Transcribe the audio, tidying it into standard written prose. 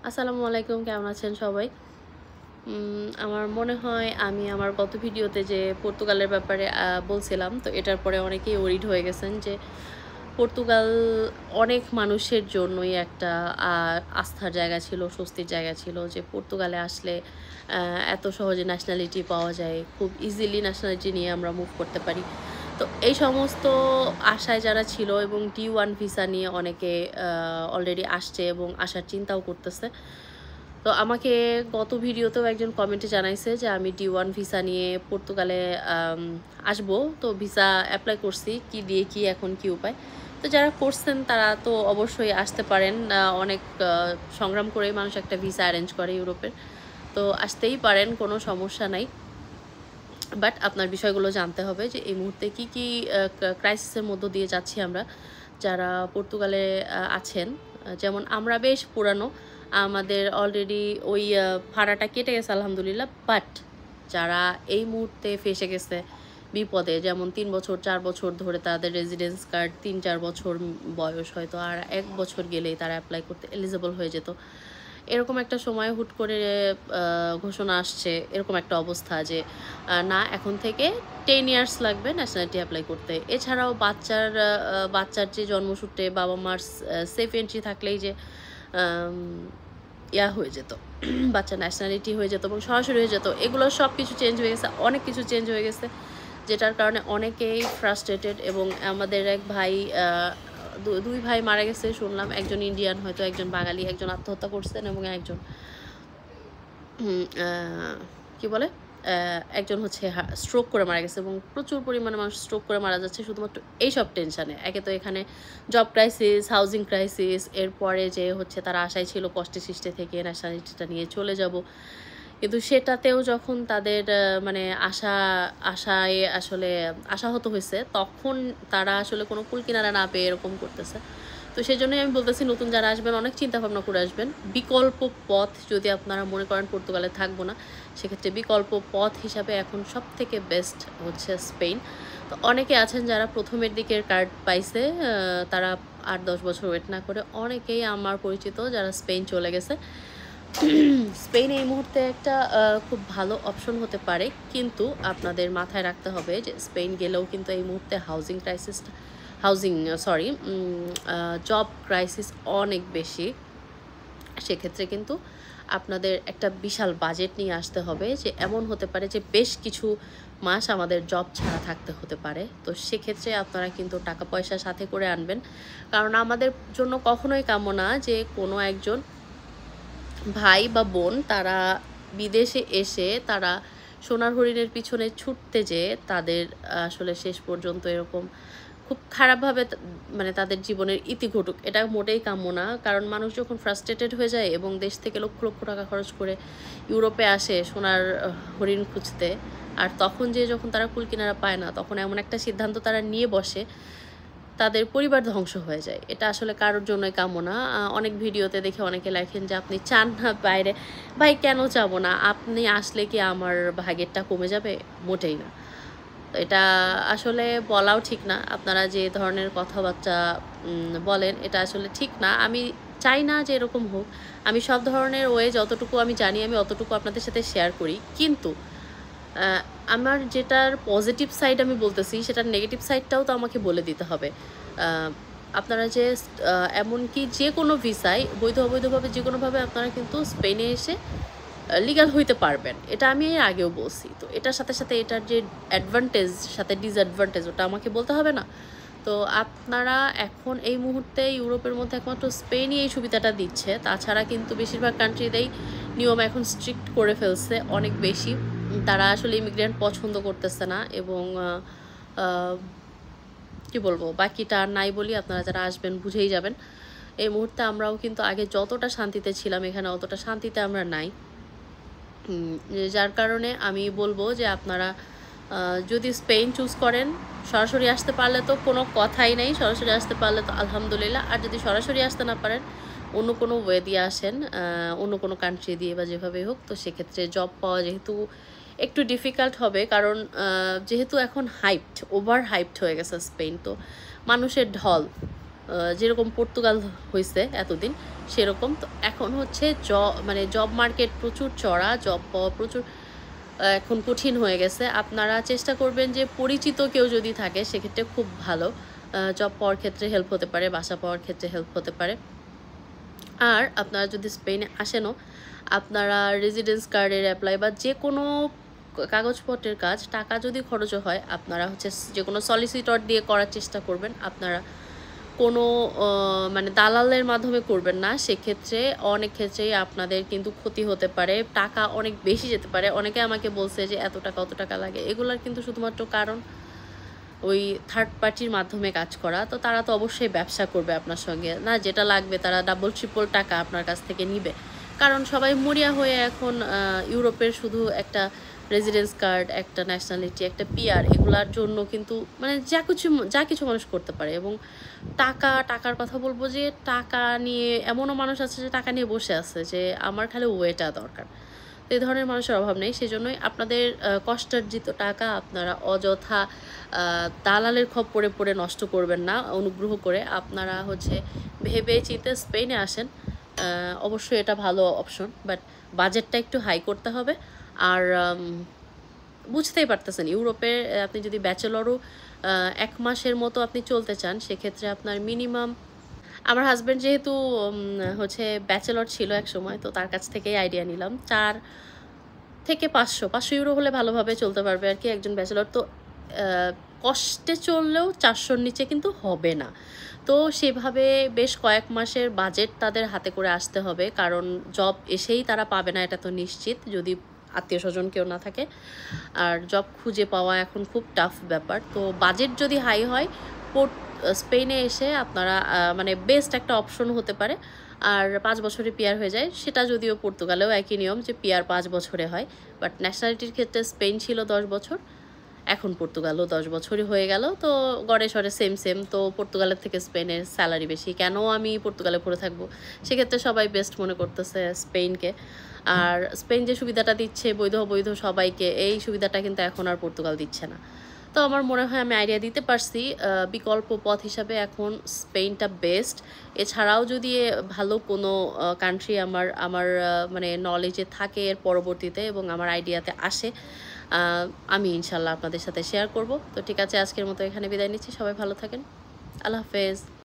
আসসালামু আলাইকুম, কেমন আছেন সবাই? আমার মনে হয় আমি আমার গত ভিডিওতে যে পর্তুগালের ব্যাপারে বলছিলাম, তো এটার পরে অনেকেই ওরিড হয়ে গেছেন যে পর্তুগাল অনেক মানুষের জন্যই একটা আস্থার জায়গা ছিল, স্বস্তির জায়গা ছিল যে পর্তুগালে আসলে এত সহজে ন্যাশনালিটি পাওয়া যায়, খুব ইজিলি ন্যাশনালিটি নিয়ে আমরা মুভ করতে পারি। তো এই সমস্ত আশায় যারা ছিল এবং D1 ভিসা নিয়ে অনেকে অলরেডি আসছে এবং আসার চিন্তাও করতেছে। তো আমাকে গত ভিডিওতেও একজন কমেন্টে জানাইছে যে আমি D1 ভিসা নিয়ে পর্তুগালে আসবো। তো ভিসা অ্যাপ্লাই করছি, কি দিয়ে কি এখন কি উপায়। তো যারা করছেন তারা তো অবশ্যই আসতে পারেন। অনেক সংগ্রাম করেই মানুষ একটা ভিসা অ্যারেঞ্জ করে ইউরোপের। তো আসতেই পারেন, কোনো সমস্যা নাই। বাট আপনার বিষয়গুলো জানতে হবে যে এই মুহূর্তে কি কি ক্রাইসিসের মধ্য দিয়ে যাচ্ছি আমরা যারা পর্তুগালে আছেন। যেমন আমরা বেশ পুরানো, আমাদের অলরেডি ওই ভাড়াটা কেটে গেছে আলহামদুলিল্লাহ। বাট যারা এই মুহূর্তে ফেসে গেছে বিপদে, যেমন 3 বছর 4 বছর ধরে তাদের রেজিডেন্স কার্ড 3-4 বছর বয়স, হয়তো আর 1 বছর গেলেই তারা অ্যাপ্লাই করতে এলিজিবল হয়ে যেত, এরকম একটা সময় হুট করে ঘোষণা আসছে, এরকম একটা অবস্থা যে না, এখন থেকে 10 ইয়ার্স লাগবে ন্যাশনালিটি অ্যাপ্লাই করতে। এছাড়াও বাচ্চার যে জন্মসূত্রে বাবা মার সেফ এন্ট্রি থাকলেই যে ইয়া হয়ে যেত, বাচ্চা ন্যাশনালিটি হয়ে যেত এবং সরাসরি হয়ে যেত, এগুলো সব কিছু চেঞ্জ হয়ে গেছে, অনেক কিছু চেঞ্জ হয়ে গেছে, যেটার কারণে অনেকেই ফ্রাস্ট্রেটেড। এবং আমাদের এক ভাই, দুই ভাই মারা গেছে শুনলাম, একজন ইন্ডিয়ান, হয়তো একজন বাঙালি, একজন আত্মহত্যা করছেন এবং একজন কি বলে একজন হচ্ছে স্ট্রোক করে মারা গেছে। এবং প্রচুর পরিমাণে মানুষ স্ট্রোক করে মারা যাচ্ছে শুধুমাত্র এইসব টেনশানে। একে তো এখানে জব ক্রাইসিস, হাউজিং ক্রাইসিস, এরপরে যে হচ্ছে তারা আশায় ছিল কষ্টে সৃষ্টে থেকে ন্যাশনালিটিটা নিয়ে চলে যাব, কিন্তু সেটাতেও যখন তাদের মানে আশায় আসলে আশাহত হয়েছে, তখন তারা আসলে কোনো কুল কিনারা না পেয়ে এরকম করতেছে। তো সেই জন্যই আমি বলতেছি, নতুন যারা আসবেন অনেক চিন্তা ভাবনা করে আসবেন। বিকল্প পথ যদি আপনারা মনে করেন পর্তুগালে থাকবো না, সেক্ষেত্রে বিকল্প পথ হিসাবে এখন সব থেকে বেস্ট হচ্ছে স্পেন। তো অনেকে আছেন যারা প্রথমের দিকের কার্ড পাইছে, তারা 8-10 বছর ওয়েট না করে, অনেকেই আমার পরিচিত যারা স্পেন চলে গেছে। স্পেন এই মুহূর্তে একটা খুব ভালো অপশন হতে পারে, কিন্তু আপনাদের মাথায় রাখতে হবে যে স্পেন গেলেও কিন্তু এই মুহূর্তে জব ক্রাইসিস অনেক বেশি। সেক্ষেত্রে কিন্তু আপনাদের একটা বিশাল বাজেট নিয়ে আসতে হবে, যে এমন হতে পারে যে বেশ কিছু মাস আমাদের জব ছাড়া থাকতে হতে পারে। তো সেক্ষেত্রে আপনারা কিন্তু টাকা পয়সা সাথে করে আনবেন, কারণ আমাদের জন্য কখনোই কাম্য না যে কোনো একজন ভাই বা বোন তারা বিদেশে এসে তারা সোনার হরিণের পিছনে ছুটতে যেয়ে তাদের আসলে শেষ পর্যন্ত এরকম খুব খারাপভাবে মানে তাদের জীবনের ইতি ঘটুক, এটা মোটেই কাম্য না। কারণ মানুষ যখন ফ্রাস্ট্রেটেড হয়ে যায় এবং দেশ থেকে লক্ষ লক্ষ টাকা খরচ করে ইউরোপে আসে সোনার হরিণ খুঁজতে, আর তখন যখন তারা কুল কিনারা পায় না, তখন এমন একটা সিদ্ধান্ত তারা নিয়ে বসে, তাদের পরিবার ধ্বংস হয়ে যায়। এটা আসলে কারোর জন্যই কাম্য না। অনেক ভিডিওতে দেখে অনেকে লেখেন যে আপনি চান না বাইরে। ভাই, কেন চাবো না? আপনি আসলে কি আমার ভাগ্যেরটা কমে যাবে? মোটেই না। তো এটা আসলে বলাও ঠিক না। আপনারা যে ধরনের কথাবার্তা বলেন, এটা আসলে ঠিক না। আমি চাই না যে এরকম হোক। আমি সব ধরনের ওয়ে যতটুকু আমি জানি আমি অতটুকু আপনাদের সাথে শেয়ার করি। কিন্তু আমার যেটার পজিটিভ সাইড আমি বলতেছি, সেটার নেগেটিভ সাইডটাও তো আমাকে বলে দিতে হবে। আপনারা যে এমনকি যে কোনো ভিসায় অবৈধভাবে যে কোনোভাবে আপনারা কিন্তু স্পেনে এসে লিগ্যাল হইতে পারবেন, এটা আমি এর আগেও বলছি। তো এটার সাথে সাথে এটার যে অ্যাডভান্টেজ সাথে ডিসঅ্যাডভান্টেজ, ওটা আমাকে বলতে হবে না? তো আপনারা এখন এই মুহূর্তে ইউরোপের মধ্যে একমাত্র স্পেনই এই সুবিধাটা দিচ্ছে, তাছাড়া কিন্তু বেশিরভাগ কান্ট্রিতেই নিয়ম এখন স্ট্রিক্ট করে ফেলছে অনেক বেশি। তারা আসলে ইমিগ্রেন্ট পছন্দ করতেছে না। এবং কি বলবো, বাকিটা আর নাই বলি, আপনারা যারা আসবেন বুঝেই যাবেন। এই মুহূর্তে আমরাও কিন্তু আগে যতটা শান্তিতে ছিলাম, এখানে অতটা শান্তিতে আমরা নাই। যার কারণে আমি বলবো যে আপনারা যদি স্পেন চুজ করেন, সরাসরি আসতে পারলে তো কোনো কথাই নেই, সরাসরি আসতে পারলে তো আলহামদুলিল্লাহ। আর যদি সরাসরি আসতে না পারেন, অন্য কোনো ওয়ে দিয়ে আসেন, অন্য কোনো কান্ট্রি দিয়ে বা যেভাবেই হোক, তো সেক্ষেত্রে জব পাওয়া যেহেতু একটু ডিফিকাল্ট হবে, কারণ যেহেতু এখন ওভার হাইপড হয়ে গেছে স্পেন, তো মানুষের ঢল, যেরকম পর্তুগাল হইছে এতদিন সেরকম। তো এখন হচ্ছে মানে জব মার্কেট প্রচুর চড়া, জব পাওয়া প্রচুর এখন কঠিন হয়ে গেছে। আপনারা চেষ্টা করবেন যে পরিচিত কেউ যদি থাকে সেক্ষেত্রে খুব ভালো, জব পাওয়ার ক্ষেত্রে হেল্প হতে পারে, বাসা পাওয়ার ক্ষেত্রে হেল্প হতে পারে। আর আপনারা যদি স্পেনে আসেনও, আপনারা রেজিডেন্স কার্ডের অ্যাপ্লাই বা যে কোনো কাগজপত্রের কাজ টাকা যদি খরচও হয়, আপনারা হচ্ছে যে কোনো সলিসিটর দিয়ে করার চেষ্টা করবেন। আপনারা কোনো মানে দালালের মাধ্যমে করবেন না, সেক্ষেত্রে অনেক ক্ষেত্রেই আপনাদের কিন্তু ক্ষতি হতে পারে, টাকা অনেক বেশি যেতে পারে। অনেকে আমাকে বলছে যে এত টাকা অত টাকা লাগে, এগুলার কিন্তু শুধুমাত্র কারণ ওই থার্ড পার্টির মাধ্যমে কাজ করা। তো তারা তো অবশ্যই ব্যবসা করবে আপনার সঙ্গে, না যেটা লাগবে তারা ডাবল ট্রিপল টাকা আপনার কাছ থেকে নিবে। কারণ সবাই মরিয়া হয়ে এখন ইউরোপের শুধু একটা রেজিডেন্স কার্ড, একটা ন্যাশনালিটি, একটা পিআর, এগুলার জন্য কিন্তু মানে যা কিছু মানুষ করতে পারে। এবং টাকার কথা বলবো যে টাকা নিয়ে এমনও মানুষ আছে যে টাকা নিয়ে বসে আছে যে আমার খালি ওয়েটা দরকার। তো এই ধরনের মানুষের অভাব নেই। সেজন্যই আপনাদের কষ্টার্জিত টাকা আপনারা অযথা দালালের খপ্পরে পড়ে নষ্ট করবেন না। অনুগ্রহ করে আপনারা হচ্ছে ভেবে চিন্তে স্পেনে আসেন। অবশ্যই এটা ভালো অপশন, বাট বাজেটটা একটু হাই করতে হবে। আর বুঝতেই পারতেছেন ইউরোপে আপনি যদি ব্যাচেলরও ১ মাসের মতো আপনি চলতে চান, সেক্ষেত্রে আপনার মিনিমাম, আমার হাজব্যান্ড যেহেতু হচ্ছে ব্যাচেলর ছিল একসময়, তো তার কাছ থেকেই আইডিয়া নিলাম। ৪ থেকে ৫০০ ইউরো হলে ভালোভাবে চলতে পারবে আর কি একজন ব্যাচেলর। তো কষ্টে চললেও ৪০০-র নিচে কিন্তু হবে না। তো সেভাবে বেশ কয়েক মাসের বাজেট তাদের হাতে করে আসতে হবে, কারণ জব এসেই তারা পাবে না এটা তো নিশ্চিত, যদি আত্মীয় স্বজন কেউ না থাকে। আর জব খুঁজে পাওয়া এখন খুব টাফ ব্যাপার। তো বাজেট যদি হাই হয়, স্পেনে এসে আপনারা মানে বেস্ট একটা অপশন হতে পারে। আর ৫ বছরে পিআর হয়ে যায়, সেটা যদিও পর্তুগালেও একই নিয়ম যে পিআর ৫ বছরে হয়। বাট ন্যাশনালিটির ক্ষেত্রে স্পেন ছিল ১০ বছর, এখন পর্তুগালও ১০ বছরই হয়ে গেল। তো গড়ে সরে সেম। তো পর্তুগালের থেকে স্পেনের স্যালারি বেশি, কেন আমি পর্তুগালে পড়ে থাকবো? সেক্ষেত্রে সবাই বেস্ট মনে করতেছে স্পেনকে। আর স্পেন যে সুবিধাটা দিচ্ছে বৈধ অবৈধ সবাইকে, এই সুবিধাটা কিন্তু এখন আর পর্তুগাল দিচ্ছে না। তো আমার মনে হয় আমি আইডিয়া দিতে পারছি। বিকল্প পথ হিসাবে এখন স্পেনটা বেস্ট। এছাড়াও যদি ভালো কোনো কান্ট্রি আমার আমার মানে নলেজে থাকে এর পরবর্তীতে এবং আমার আইডিয়াতে আসে, আমি ইনশাল্লাহ আপনাদের সাথে শেয়ার করব। তো ঠিক আছে, আজকের মতো এখানে বিদায় নিচ্ছি। সবাই ভালো থাকেন। আল্লাহ হাফেজ।